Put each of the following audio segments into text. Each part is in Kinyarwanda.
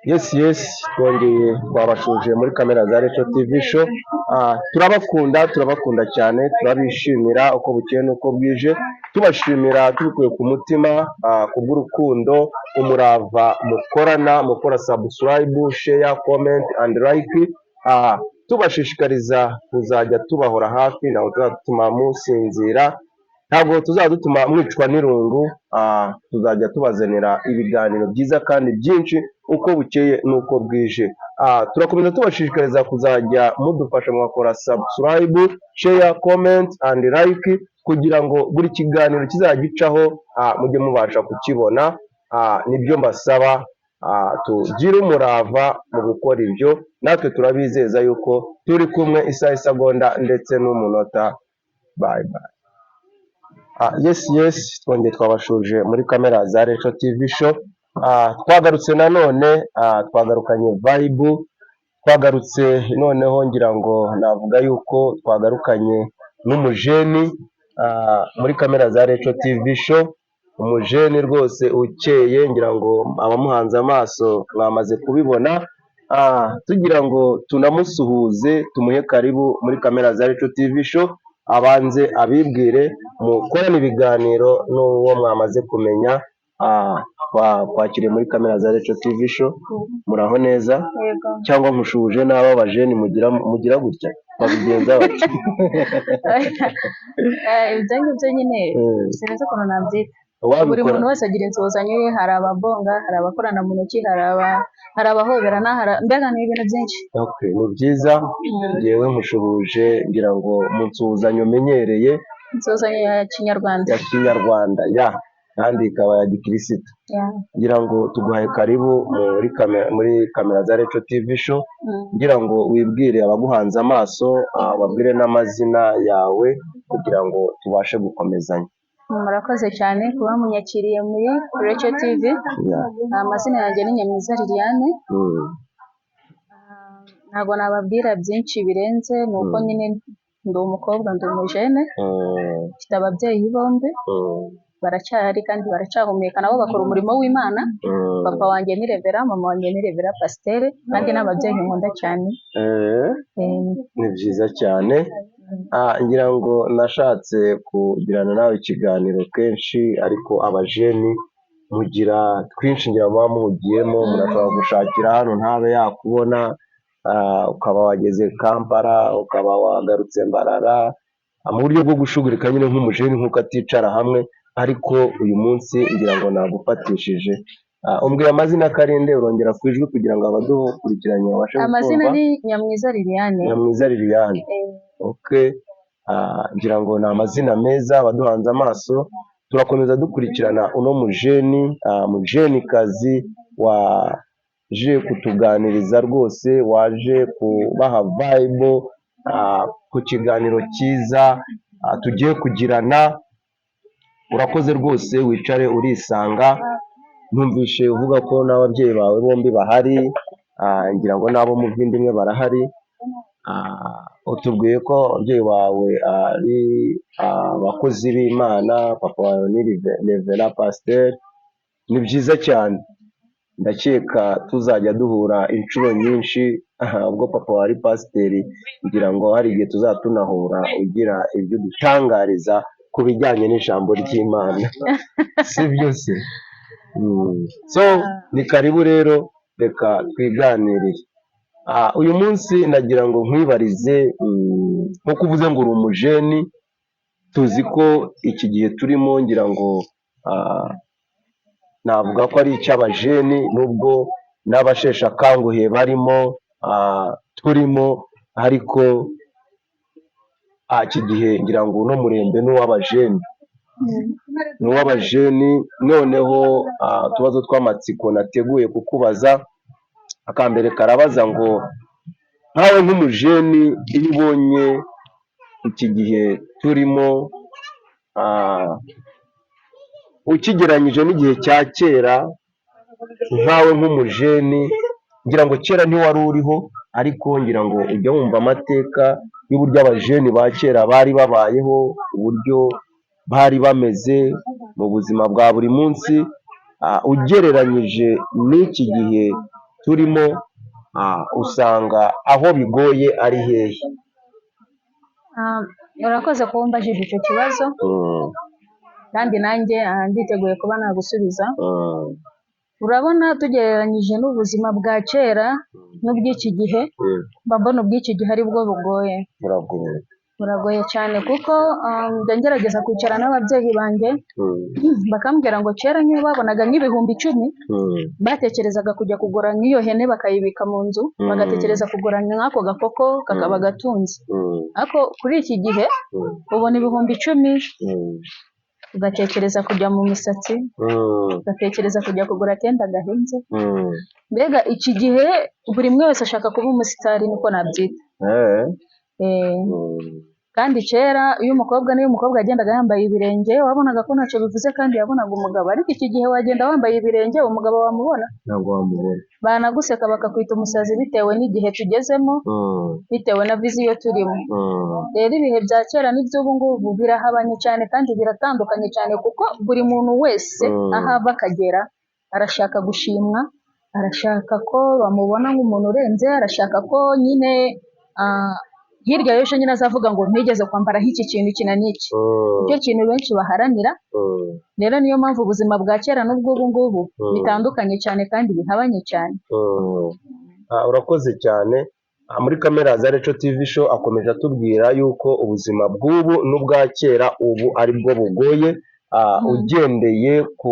Yes, twongeye twabashuje muri kamera za Retro TV show. Turabakunda cyane, turabishimira uko bukeye n'uko bwije, tubashimira tubikuye ku mutima, kubw'urukundo, umurava mukorana, mukora subscribe, share, comment and like. Tubashishikariza kuzajya tubahora hafi, ntabwo tuzatuma musinzira, ntabwo tuzadutuma mwicwa n'irungu. Tuzajya tubazanira ibiganiro byiza kandi byinshi uko bukeye n'uko bwije. Turakomeza tubashishikariza kuzajya mudufasha mwakora subscribe, share, comment and like, kugira ngo buri kiganiro kizajya gicaho mujye mubasha kukibona. Nibyo mbasaba, tugire umurava mu gukora ibyo, natwe turabizeza yuko turi kumwe isaha, isegonda ndetse n'umunota. Bye bye. Yes, twongeye twabashuje muri kamera za Retro TV show. Twagarutse nanone, twagarukanye vibe, twagarutse noneho ngira ngo navuga yuko twagarukanye n'umujeni muri kamera za Retro TV show. Umujeni rwose ukeye, ngira ngo abamuhanze amaso mwamaze kubibona. Tugira ngo tunamusuhuze, tumuhe karibu muri kamera za Retro TV show, abanze abibwire, mukorane ibiganiro n'uwo mwamaze kumenya. Twakiriye muri kamera za Retro TV show. Muraho neza? Yego. Cyangwa nkushuje n'aba bajeni mugira gutya babigenza bati ibyo ngibyo nyine sinzi ukuntu nabyita. Buri muntu wese agira insuhuzanyo ye, hari ababonga, hari abakorana mu ntoki, hari abahoberana, mbega ni ibintu byinshi. Okay, ni byiza. Ngewe nkushuhuje, ngira ngo mu nsuhuzanyo umenyereye, insuhuzanyo ya Kinyarwanda kandi ikaba ya gikirisitu. Ngira ngo tuguhaye karibu muri kamera za Retro TV show, ngira ngo wibwire abaguhanze amaso, babwire n'amazina yawe kugira ngo tubashe gukomezanya. Murakoze cyane kuba munyakiriye muri Retro TV. Amazina yanjye ni Nyamwiza Liliane. Ntabwo nababwira byinshi birenze, nuko nyine ndi umukobwa, ndi umujene, mfite ababyeyi bombi, baracyahari kandi baracyahumeka, nabo bakora umurimo w'Imana. Papa wanjye ni Revera, mama wanjye ni Revera Pasiteri, kandi n'ababyeyi nkunda cyane. Ni byiza cyane. Ngira ngo nashatse kugirana nawe ikiganiro kenshi, ariko abajeni mugira twinshi, ngira muba muhugiyemo, murashobora gushakira hano ntabe yakubona, ukaba wageze Kampala, ukaba wagarutse Mbarara, mu buryo bwo gushugurika nyine nk'umujeni, nk'uko aticara hamwe. Ariko uyu munsi ngira ngo nagufatishije. Umbwira amazina karinde, urongera ku ijwi kugira ngo abadukurikiranye babashe kumva. Amazina ni Nyamwiza Liliane. Nyamwiza Liliane. Okay. Ngira ngo ni amazina meza, abaduhanze amaso. Turakomeza dukurikirana uno mujenikazi waje kutuganiriza rwose, waje kubaha vibe ku kiganiro cyiza tugiye kugirana. Urakoze rwose, wicare urisanga. Numvishe uvuga ko n'ababyeyi bawe bombi bahari, ngira ngo n'abo mu by'indimwe barahari. Utubwiye ko ababyeyi bawe ari abakozi b'Imana, papa wawe ni Revera Pasiteri. Ni byiza cyane, ndakeka tuzajya duhura inshuro nyinshi, ubwo papa wawe ari pasiteri, ngira ngo hari igihe tuzatunahura ugira ibyo udutangariza ku bijyanye n'ijambo ry'Imana. Si byo se? So ni karibu rero, reka twiganirire. Uyu munsi nagira ngo nkwibarize, nkuko uvuze ngo uri umujeni, tuzi ko iki gihe turimo, ngira ngo navuga ko ari icy'abajeni, nubwo n'abasheshe akanguhe barimo, turimo, ariko iki gihe ngira ngo uno murembe ni uw'abajeni. Noneho utubazo tw'amatsiko nateguye kukubaza. Akambere karabaza ngo nkawe nk'umujeni, iyo ubonye iki gihe turimo, ukigereranyije n'igihe cya kera, nkawe nk'umujeni, ngira ngo kera ntiwari uriho, ariko ngira ngo ujya wumva amateka y'uburyo abajeni ba kera bari babayeho, uburyo bari bameze mu buzima bwa buri munsi. Ugereranyije n'iki gihe turimo usanga aho bigoye ari hehe? urakoze kuba umbajije icyo kibazo kandi nanjye nditeguye kuba nagusubiza. Urabona tugereranyije n'ubuzima bwa kera n'ubw'iki gihe, mbona ubw'iki gihe ari bwo bugoye, buragoye cyane kuko njya ngerageza kwicara n'ababyeyi banjye bakambwira ngo kera nk'iyo babonaga nk'ibihumbi 10 batekerezaga kujya kugura nk'iyo hene bakayibika mu nzu, bagatekereza kugura nk'ako gakoko kakaba gatunze. ariko kuri iki gihe ubona ibihumbi 10 ugatekereza kujya mu misatsi, ugatekereza kujya kugura akenda gahenze. Mbega iki gihe buri umwe wese ashaka kuba umusitari, niko nabyita. Kandi kera iyo umukobwa yagendaga yambaye ibirenge wabonaga ko ntacyo bivuze kandi yabonaga umugabo, ariko iki gihe wagenda wambaye ibirenge umugabo wamubona ntabwo wamubona, banaguseka bakakwita umusazi bitewe n'igihe tugezemo, bitewe na viziyo turimo. Rero ibihe bya kera n'iby'ubu ngubu birahabanye cyane kandi biratandukanye cyane, kuko buri muntu wese aho ava akagera arashaka gushimwa, arashaka ko bamubona nk'umuntu urenze, arashaka ko nyine hirya y'ejo nyine azavuga ngo ntigeze kwambara nk'iki kintu iki na n'iki. Icyo kintu benshi baharanira. Rero niyo mpamvu ubuzima bwa kera n'ubw'ubu ngubu bitandukanye cyane kandi bihabanye cyane. Urakoze cyane. Muri kamera za Reco TV show akomeje atubwira yuko ubuzima bw'ubu n'ubwa kera ubu ari bwo bugoye, ugendeye ku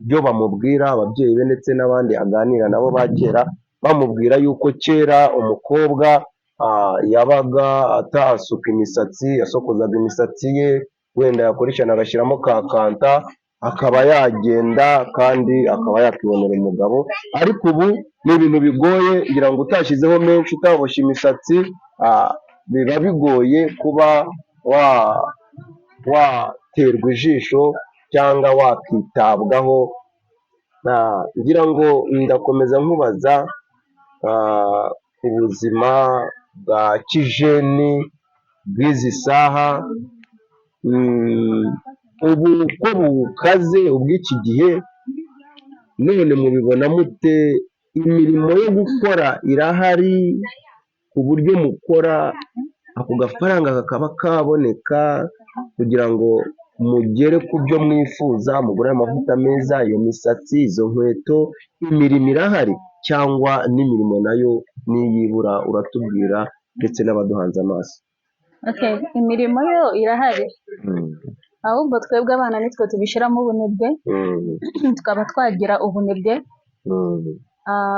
byo bamubwira ababyeyi be ndetse n'abandi aganira nabo ba kera, bamubwira yuko kera umukobwa yabaga atasuka imisatsi, yasokozaga imisatsi ye, wenda yakoresha agashyiramo ka kanta akaba yagenda kandi akaba yakibonera umugabo. Ariko ubu ni ibintu bigoye, ngira ngo utashyizeho menshi, utaboshye imisatsi biba bigoye kuba waterwa ijisho cyangwa wakitabwaho. Ngira ngo ndakomeza nkubaza ubuzima bwa kijeni bw'izi saha, ubu ko bukaze ubw'iki gihe, none mubibona mute? Imirimo yo gukora irahari ku buryo mukora ako gafaranga kakaba kaboneka kugira ngo mugere ku byo mwifuza, mugure amavuta meza, iyo misatsi, izo nkweto? Imirimo irahari cyangwa n'imirimo nayo niyibura? Uratubwira ndetse n'abaduhanze amaso. Imirimo yo irahari, ahubwo twebwe abana nitwe tubishyiramo ubunebwe, tukaba twagira ubunebwe.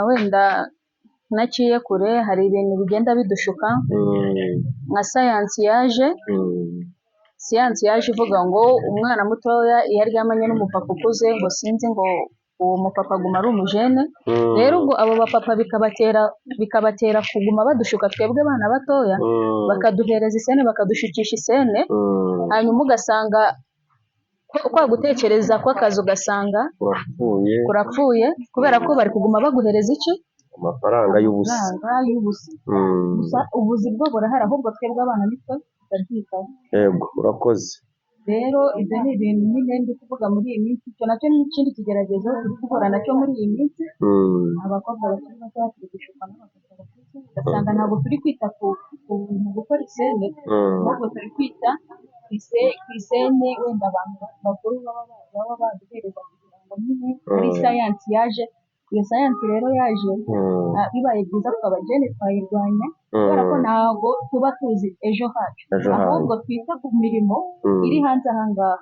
Wenda naciye kure, hari ibintu bigenda bidushuka nka siyansi yaje ivuga ngo umwana mutoya iyo aryamanye n'umupapa ukuze ngo sinzi ngo uwo mupapa aguma ari umujene. Rero ubwo abo bapapa bikabatera kuguma badushuka twebwe abana batoya, bakaduhereza isene, bakadushukisha isene, hanyuma ugasanga kwa gutekereza kw'akazi ugasanga kurapfuye kubera ko bari kuguma baguhereza iki? Amafaranga y'ubusa. Gusa ubuzi bwo burahari, ahubwo twebwe abana nitwe tutabyitaho. Yego, urakoze. Rero ibyo ni ibintu nyine ndi kuvuga muri iyi minsi, icyo nacyo ni ikindi kigeragezo turi guhura nacyo muri iyi minsi. Abakobwa bakiri bato turi gushukwa n'abakobwa bakuze, ugasanga ntabwo turi kwita ku gukora isene, ahubwo turi kwita ku isene wenda abantu bakuru baba baduhereza kugira ngo nyine ari sayansi yaje. Iyo sayansi rero yaje, bibaye byiza twabajene twayirwanya, kubera ko ntabwo tuba tuzi ejo hacu, ahubwo twita ku mirimo iri hanze aha ngaha.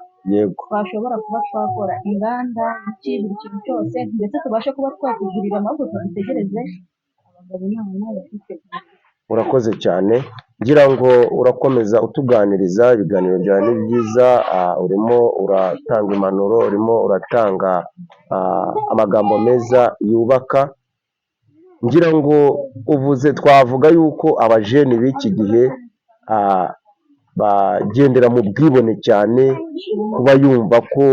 Twashobora kuba twakora inganda, buri kintu cyose, ndetse tubashe kuba twakugurira amaboko, dutegereze abagabo inama bafite. Urakoze cyane, ngira ngo urakomeza utuganiriza. Ibiganiro byawe ni byiza, urimo uratanga impanuro, urimo uratanga amagambo meza yubaka. Ngira ngo twavuga yuko abajeni b'iki gihe bagendera mu bwibone cyane, kuba yumva ko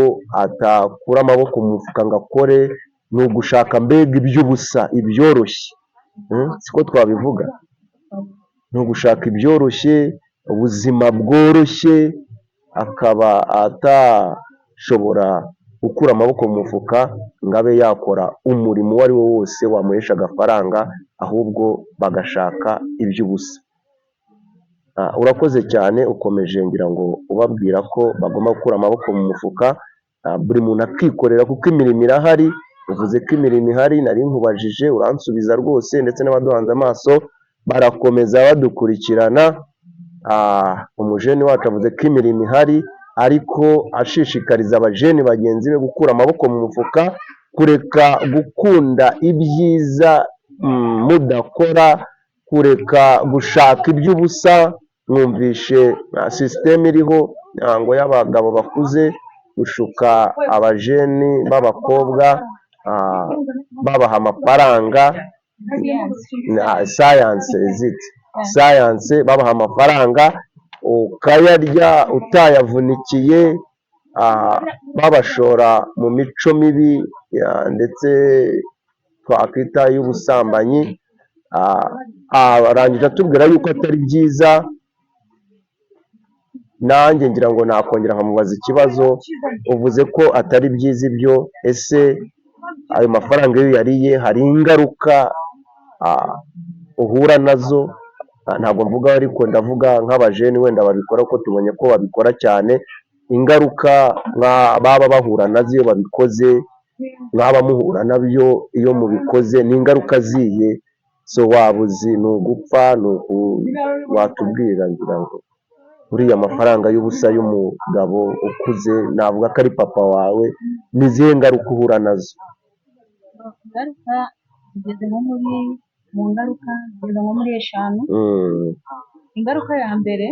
atakura amaboko mu mufuka ngo akore, ni ugushaka mbega iby'ubusa, ibyoroshye, siko twabivuga? Ni ugushaka ibyoroshye, ubuzima bworoshye, akaba atashobora gukura amaboko mu mufuka ngo abe yakora umurimo uwo ari wo wose wamuhesha agafaranga, ahubwo bagashaka iby'ubusa. Urakoze cyane, ukomeje ngira ngo ubabwira ko bagomba gukura amaboko mu mufuka, buri muntu akikorera kuko imirimo irahari. Uvuze ko imirimo ihari, nari nkubajije uransubiza rwose, ndetse n'abaduhanze amaso barakomeza badukurikirana. Umujeni wacu avuze ko imirimo ihari, ariko ashishikariza abajeni bagenzi be gukura amaboko mu mufuka, kureka gukunda ibyiza mudakora, kureka gushaka iby'ubusa. Mwumvishe sisiteme iriho ngo y'abagabo bakuze gushuka abajeni b'abakobwa, babaha amafaranga, sayanse, babaha amafaranga ukayarya utayavunikiye, babashora mu mico mibi ndetse twakwita y'ubusambanyi. Arangije atubwira yuko atari byiza. Nanjye ngira ngo nakongera nkamubaza ikibazo, uvuze ko atari byiza ibyo, ese ayo mafaranga iyo yariye hari ingaruka uhura nazo? Ntabwo mvuga ariko ndavuga nk'abajeni wenda babikora, ko tubonye ko babikora cyane. Ingaruka baba bahura nazo iyo babikoze, mwaba muhura nabyo iyo mubikoze, ni ingaruka zihe? So waba uzi ni ugupfa, watubwira ngira ngo uriya amafaranga y'ubusa y'umugabo ukuze, navuga ko ari papa wawe, ni izihe ngaruka uhura nazo? Ingaruka zigeze nko mu ngaruka zigeze nko muri 5. Ingaruka ya mbere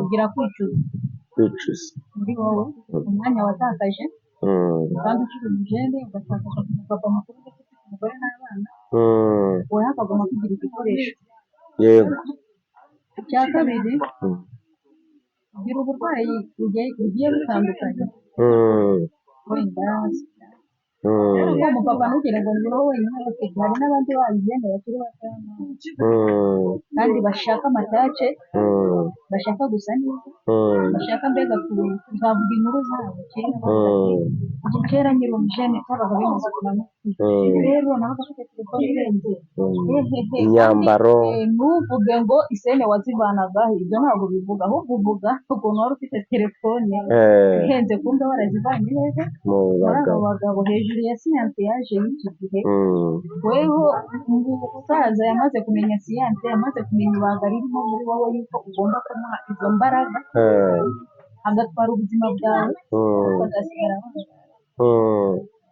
ugira kwicuza muri wowe, umwanya watakaje, kandi ukiri umujene ugatakaza ku mupapa mukuru ufite umugore n'abana, wowe hakagomba kugira igikoresho. Yego. Icya kabiri, ugira uburwayi bugiye butandukanye, wenda kuko umupapa ntugire ngo ni wowe wenyine, hari n'abandi babigenda bakiri bato kandi bashaka amatace, bashaka gusa neza, bashaka mbega kuzavuga inkuru zabo kera nyiri umujene kabaga bimaze kunanuka. Rero nawe agafite telefone irenze, imyambaro, ntuvuge ngo isene wazivanagaho, ibyo ntabwo bivuga, ahubwo uvuga ukuntu wari ufite telefone ihenze, kumbe warazivanye neza muri abo bagabo. Hejuru ya siyanse yaje y'iki gihe, weho umusaza yamaze kumenya siyanse, yamaze kumenya ibanga ririmo muri wowe, yuko ugomba kumuha izo mbaraga, agatwara ubuzima bwawe, bagasigara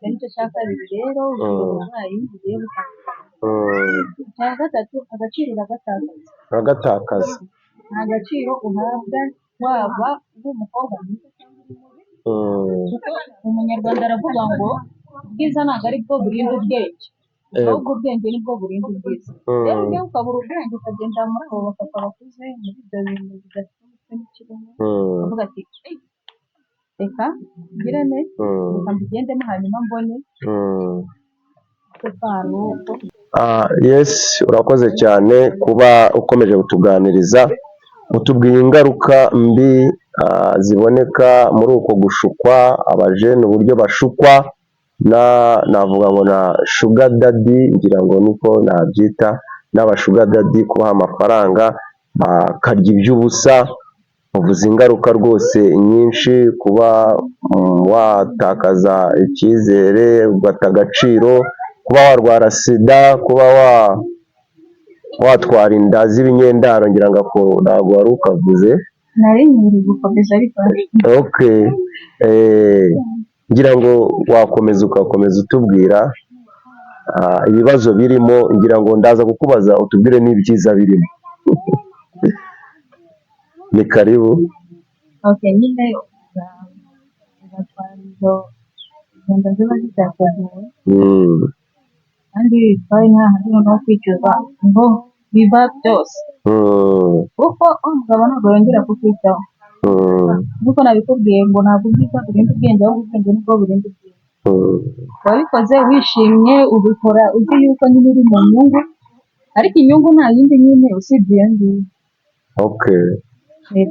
nicyo cya kabiri. Rero uburwayi bugiye butandukanye. Icya gatatu, agaciro uragatakaza, nta gaciro uhabwa, waba uri umukobwa mwiza cyangwa uri mubi, kuko umunyarwanda aravuga ngo ubwiza ntabwo ari bwo burinda ubwenge, ahubwo ubwenge nibwo burinda ubwiza. Rero ujya ukabura ubwenge ukagenda muri abo bapapa bakuze, muri ibyo bintu bidafite umutwe n'ikirimo, uvuga ati reka ngirane, reka mbigendemo, hanyuma mbone yes. Urakoze cyane kuba ukomeje kutuganiriza, utubwiye ingaruka mbi ziboneka muri uko gushukwa abajene, uburyo bashukwa navuga ngo na sugar daddy, ngira ngo niko nabyita, n'abashuga daddy, kubaha amafaranga bakarya iby'ubusa. Uvuze ingaruka rwose nyinshi, kuba watakaza icyizere, ugata agaciro, kuba warwara sida, kuba watwara inda z'ibinyendaro, ngira ngo ntabwo wari ukavuze. Nari nyiri gukomeza ariko okay. Ngira ngo wakomeza ugakomeza utubwira ibibazo birimo, ngira ngo ndaza kukubaza utubwire n'ibyiza birimo. Ni karibu. Okay, nyine ugatwara izo ngendo ziba zitateguwe, kandi twari nta hantu no kwicuza ngo biva byose, kuko umugabo ntabwo yongera kukwitaho, kuko nabikubwiye ngo ntabwo ubwiza burinda ubwenge, ahubwo ubwenge nibwo burinda ubwiza. Wabikoze wishimye, ubikora uzi yuko nyine uri mu nyungu, ariko inyungu nta yindi nyine usibye iyo ngiyo. Okay.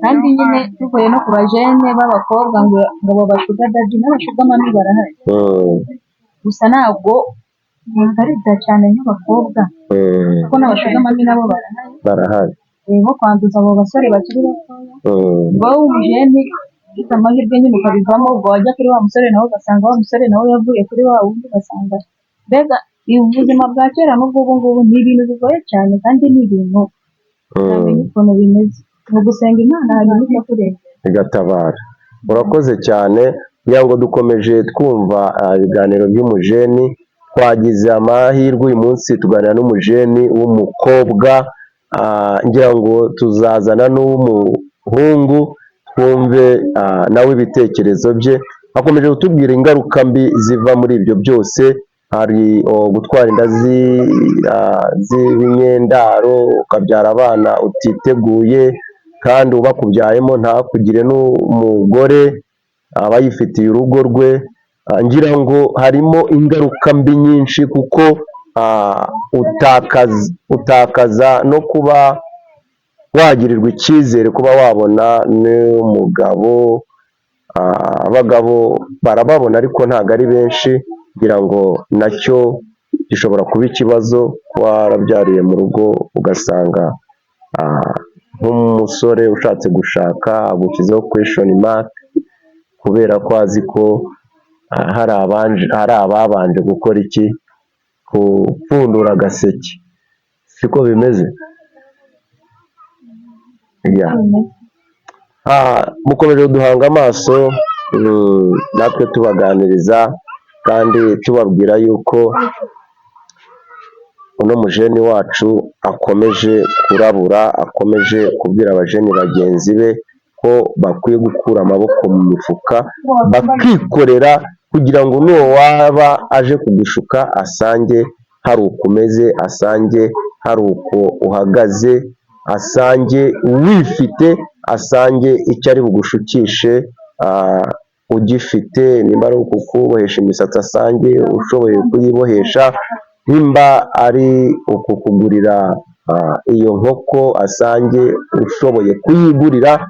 kandi nyine tuvuye no ku bajene b'abakobwa ngo babashuga dadi n'abashuga mami barahari, gusa ntabwo ari cyane nk'abakobwa kuko n'abashuga mami nabo barahari nko kwanduza abo basore bakiri batoya, ngo wowe umujene ufite amahirwe nyine ukabivamo, ubwo wajya kuri wa musore nawe ugasanga wa musore nawe yavuye kuri wa wundi, ugasanga mbega ubuzima bwa kera n'ubwo ubu ngubu ni ibintu bigoye cyane kandi ni ibintu utamenya ukuntu bimeze, ni ugusenga Imana hanyuma ikakurengera igatabara. Urakoze cyane, kugira ngo dukomeje twumva ibiganiro by'umujeni, twagize amahirwe uyu munsi tuganira n'umujeni w'umukobwa, ngira ngo tuzazana n'uw'umuhungu twumve nawe ibitekerezo bye, akomeje kutubwira ingaruka mbi ziva muri ibyo byose, hari gutwara inda z'ibinyendaro, ukabyara abana utiteguye kandi ubakubyayemo ntakugire n'umugore aba yifitiye urugo rwe. Ngira ngo harimo ingaruka mbi nyinshi kuko utakaza no kuba wagirirwa icyizere kuba wabona n'umugabo. Abagabo barababona ariko ntabwo ari benshi, ngira ngo nacyo gishobora kuba ikibazo, warabyariye mu rugo ugasanga nk'umusore ushatse gushaka agushyizeho question mark kubera ko azi ko hari ababanje gukora iki, gupfundura agaseke. Siko bimeze? Mukomeje duhanga amaso, natwe tubaganiriza kandi tubabwira yuko uno mujeni wacu akomeje kurabura, akomeje kubwira abajeni bagenzi be ko bakwiye gukura amaboko mu mifuka bakikorera, kugira ngo n'uwo waba aje kugushuka asange hari uko umeze, asange hari uko uhagaze, asange wifite, asange icyo ari bugushukishe ugifite, nimba ari ukukubohesha imisatsi asange ushoboye kuyibohesha, nimba ari ukukugurira iyo nkoko asange ushoboye kuyigurira,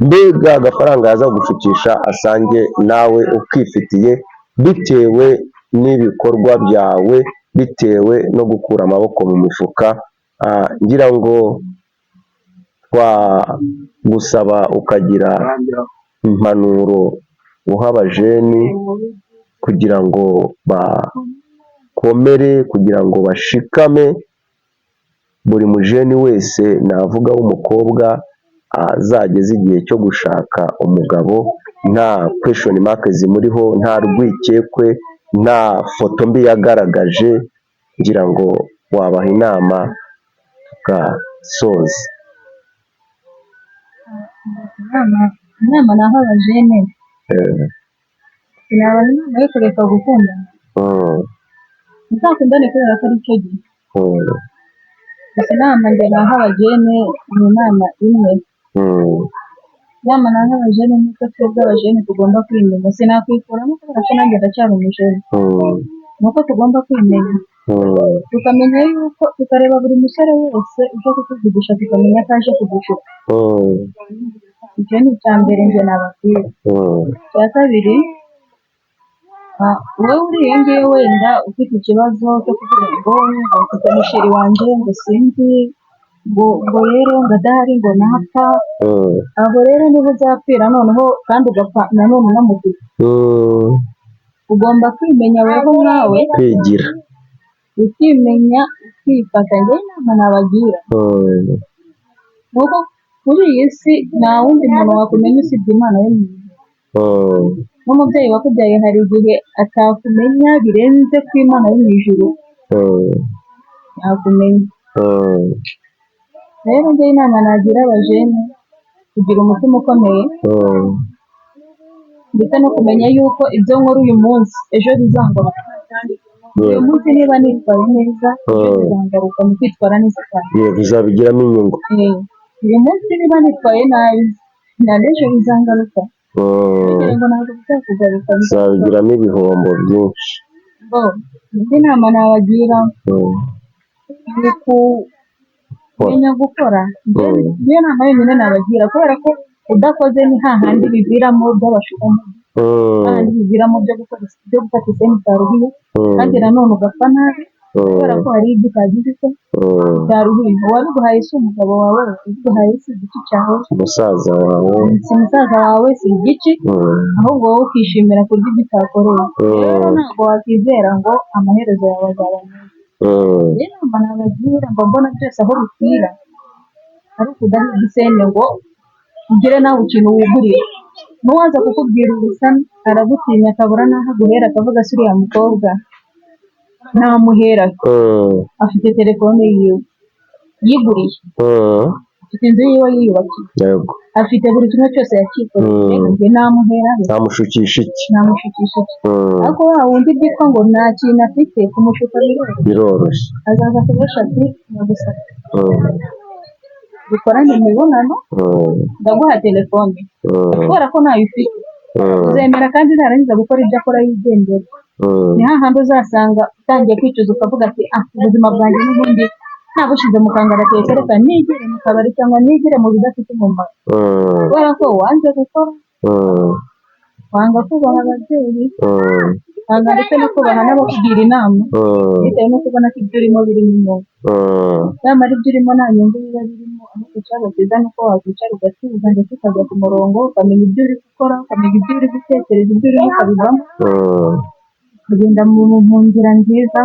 mbega agafaranga yaza gushukisha asange nawe ukifitiye, bitewe n'ibikorwa byawe, bitewe no gukura amaboko mu mifuka. Ngira ngo twagusaba ukagira impanuro uha abajeni kugira ngo bakomere, kugira ngo bashikame. Buri mujeni wese navuga w'umukobwa azageze igihe cyo gushaka umugabo nta question mark zimuriho, nta rwikekwe, nta foto mbi yagaragaje. Ngira ngo wabaha inama tugasoza. inama naho abajene sinabaha inama yo kureka gukundana, muzakundane kubera ko ari cyo gihe, gusa inama njye naho abajene ni inama imwe. Inama naho abajene ni uko twebwe abajene tugomba kwimenya, sinakwikuramo kubera ko nanjye ndacyari umujene, ni uko tugomba kwimenya, tukamenya yuko, tukareba buri musore wese uje kutuvugisha tukamenya ko aje kudushuka. Icyo ni icya mbere njye nababwira. Icya kabiri, wowe uriya ngiyo wenda ufite ikibazo cyo kuvuga ngo mfite umusheri wanjye ngo sinzi ngo rero ngo adahari ngo napfa, aho rero niba uzapfira noneho kandi ugapfa nanone unamufite. Ugomba kwimenya weho nawe, kwigira, ukimenya, ukifata. Njye inama nabagira nuko muri iyi si nta wundi muntu wakumenya usibye Imana yo mu ijuru. N'umubyeyi wakubyaye hari igihe atakumenya birenze ku Imana yo mu ijuru yakumenya. Rero njye inama nagira abajene, kugira umutima ukomeye, ndetse no kumenya yuko ibyo nkora uyu munsi ejo bizangaruka. Uyu munsi niba nitwaye neza, ejo bizangaruka mu kwitwara neza cyane, bizabigiramo inyungu. uyu munsi niba nitwaye nabi, na n'ejo bizangaruka, kugira ngo ntabwo bizakugaruka, bizabigiramo ibihombo byinshi. indi nama nabagira ni kumenya gukora niyo nama yonyine nabagira, kubera ko udakoze ni hahandi biviramo by'abashukanyi, hahandi biviramo byo gufata iseni utaruhiye, kandi nanone ugapfa nabi kubera ko hari ibyo utagize icyo utaruhiye. Uwabiguhaye si umugabo wawe, ubiguhaye si igiti cyawe, umusaza wawe, si musaza wawe, si igiki, ahubwo wowe ukishimira kurya ibyo utakoreye. Rero ntabwo wakwizera ngo amaherezo yawe azaba meza. Rero inama nabagira, mba mbona byose aho bipfira ari ukudahiga iseni ngo ugire nawe ikintu wigurira. N'uwaza kukubwira ubusa aragutinya, akabura n'aho aguhera, akavuga se uriya mukobwa namuhera, afite telefone yiwe yiguriye, afite inzu yiwe yiyubakiye, afite buri kimwe cyose yakikoreye, njye namuhera he? namushukisha iki? Ariko wa wundi byitwa ngo nta kintu afite, kumushuka biroroshye. azaza kubesha ati nagusaka dukorane imibonano, ndaguha telefone kubera ko ntayo ufite, uzemera kandi narangiza gukora ibyo akora yigendera. Ni hahandi uzasanga utangiye kwicuza ukavuga ati ubuzima bwanjye n'ubundi ntabushize mu kangaratete, reka nigire mu kabari cyangwa nigire mu bidafite umumaro, kubera ko wanze gukora, wanga kubaha ababyeyi, wanga ndetse no kubaha n'abakugira inama, bitewe no kubona ko ibyo urimo birimo inyungu. Nyamara ibyo urimo nta nyungu biba birimo, ahubwo icyaba cyiza ni uko wakwicara ugatuza ndetse ukajya ku murongo, ukamenya ibyo uri gukora, ukamenya ibyo uri gutekereza, ibyo urimo ukabivamo, ukagenda mu nzira nziza,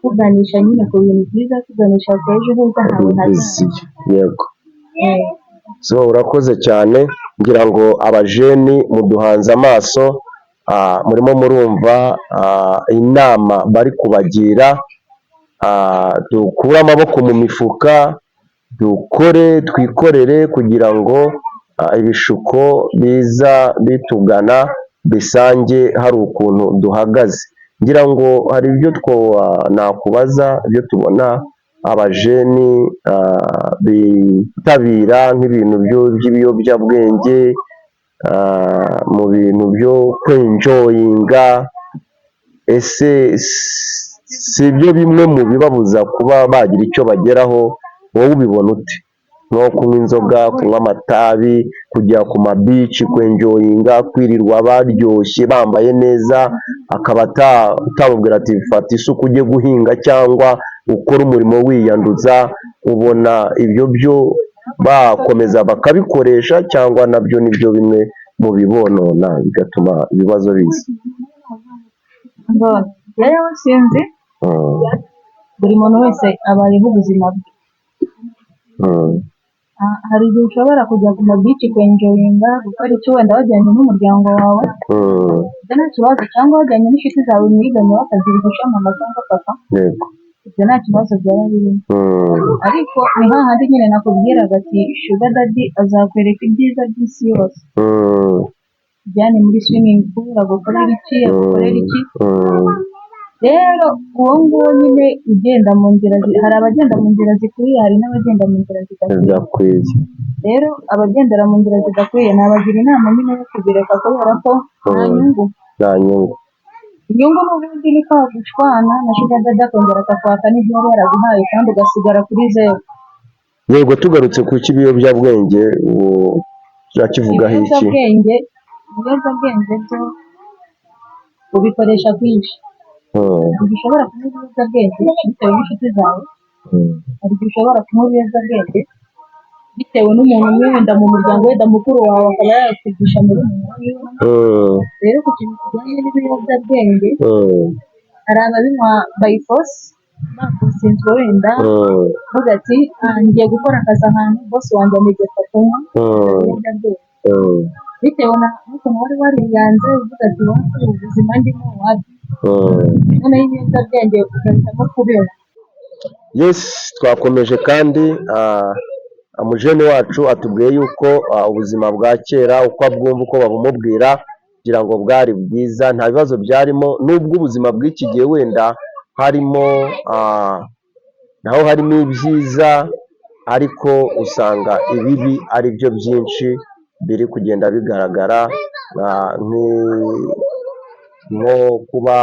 kuganisha nyine ku bintu byiza, kuganisha ku ejo heza hawe hazaza. Yego. So urakoze cyane, ngira ngo abajeni muduhanze amaso, murimo murumva inama bari kubagira, dukure amaboko mu mifuka, dukore twikorere kugira ngo ibishuko biza bitugana bisange hari ukuntu duhagaze. Ngira ngo hari ibyo nakubaza, ibyo tubona abajeni bitabira nk'ibintu by'ibiyobyabwenge, mu bintu byo kwenjoyinga, ese si byo bimwe mu bibabuza kuba bagira icyo bageraho? Wowe ubibona ute? Nko kunywa inzoga, kunywa amatabi, kujya ku mabici kwenjoyinga, kwirirwa baryoshye bambaye neza, akaba utamubwira ati fata isuku ujye guhinga cyangwa ukora umurimo wiyanduza. Ubona ibyo byo bakomeza bakabikoresha, cyangwa nabyo nibyo bimwe mu bibonona bigatuma ibibazo biza? Rero sinzi, buri muntu wese abayeho ubuzima bwe. Hari igihe ushobora kujya ku mabici kwenjoyinga, gukora icyo wenda wajyanye n'umuryango wawe, ibyo nta kibazo, cyangwa wajyanye n'inshuti zawe mwiganye bakagira ubufasha mama cyangwa papa, ibyo nta kibazo byaba birimo. Ariko ni hahandi nyine nakubwiraga ati shuga dadi azakwereka ibyiza by'isi yose, ujyane muri swimming pool, agukorera iki, agukorera iki. Rero uwo nguwo nyine ugenda mu nzira, hari abagenda mu nzira zikwiye, hari n'abagenda mu nzira zidakwiye. Rero abagendera mu nzira zidakwiye nabagira inama nyine yo kubireka, kubera ko nta nyungu. Inyungu n'ubundi ni kwa gushwana na shuga dadi akongera akakwaka n'ibyo yari yaraguhaye kandi ugasigara kuri zeru. Yego, tugarutse ku cy'ibiyobyabwenge, turakivugaho iki? Ibiyobyabwenge byo ubikoresha kwinshi. Hari igihe ushobora kunywa ibiyobyabwenge bitewe n'inshuti zawe, hari igihe ushobora kunywa ibiyobyabwenge bitewe n'umuntu umwe wenda mu muryango, wenda mukuru wawe akaba yakwigisha muri umuntu. Rero ku kintu kijyanye n'ibiyobyabwenge, hari ababinywa by force, bakusinzwe wenda uvuga ati ngiye gukora akazi ahantu, bose wanjye amegeka kunywa ibiyobyabwenge, bitewe n'ukuntu wari wariyanze, uvuga ati wapi ubuzima ndimo wapi, noneho ibiyobyabwenge ugahitamo kubera. Yes, twakomeje kandi umujene wacu atubwiye yuko ubuzima bwa kera uko abwumva, uko babumubwira, kugira ngo bwari bwiza, nta bibazo byarimo. Nubwo ubuzima bw'iki gihe wenda harimo naho harimo ibyiza, ariko usanga ibibi ari byo byinshi biri kugenda bigaragara, nko kuba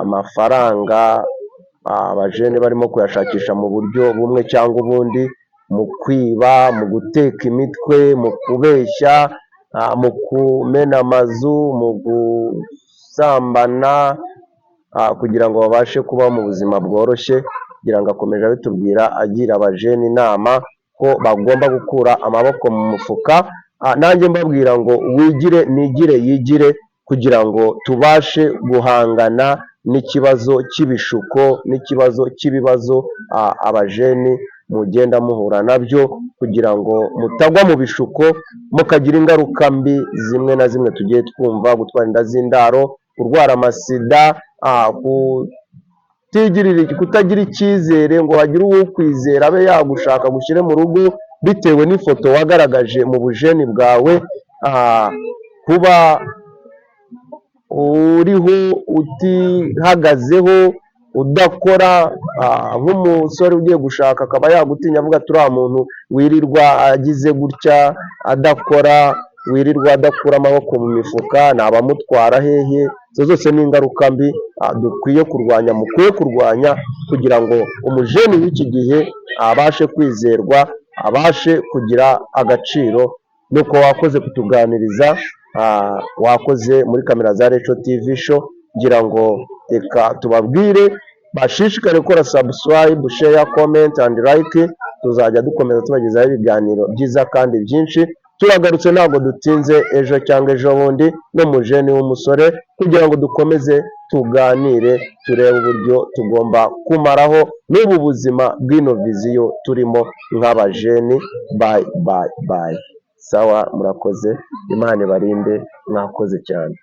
amafaranga abajene barimo kuyashakisha mu buryo bumwe cyangwa ubundi, mu kwiba, mu guteka imitwe, mu kubeshya, mu kumena amazu, mu gusambana, kugira ngo babashe kuba mu buzima bworoshye, kugira ngo akomeje abitubwira agira abajene inama ko bagomba gukura amaboko mu mufuka. Nanjye mbabwira ngo wigire nigire yigire, kugira ngo tubashe guhangana n'ikibazo cy'ibishuko, n'ikibazo cy'ibibazo abajeni mugenda muhura nabyo, kugira ngo mutagwa mu bishuko mukagira ingaruka mbi zimwe na zimwe tugiye twumva: gutwara inda z'indaro, kurwara amasida, kutagira icyizere ngo hagire uwukwizera abe yagushaka gushyire mu rugo bitewe n'ifoto wagaragaje mu bujeni bwawe, kuba uriho utihagazeho, udakora, nk'umusore ugiye gushaka akaba yagutinya avuga ati uriya muntu wirirwa agize gutya adakora, wirirwa adakura amaboko mu mifuka, ni abamutwara hehe. Izo zose ni ingaruka mbi mukwiye kurwanya, kugira ngo umujeni w'iki gihe abashe kwizerwa, abashe kugira agaciro. Nuko wakoze kutuganiriza, wakoze muri kamera za Reco TV show, ngira ngo reka tubabwire bashishikare gukora subscribe, share, comment and like. Tuzajya dukomeza tubagezaho ibiganiro byiza kandi byinshi. Turagarutse ntabwo dutinze, ejo cyangwa ejo bundi, n'umujeni w'umusore, kugira ngo dukomeze tuganire, turebe uburyo tugomba kumaraho n'ubu buzima bw'ino viziyo turimo nk'abajeni. Bye. Sawa, murakoze, Imana ibarinde, mwakoze cyane.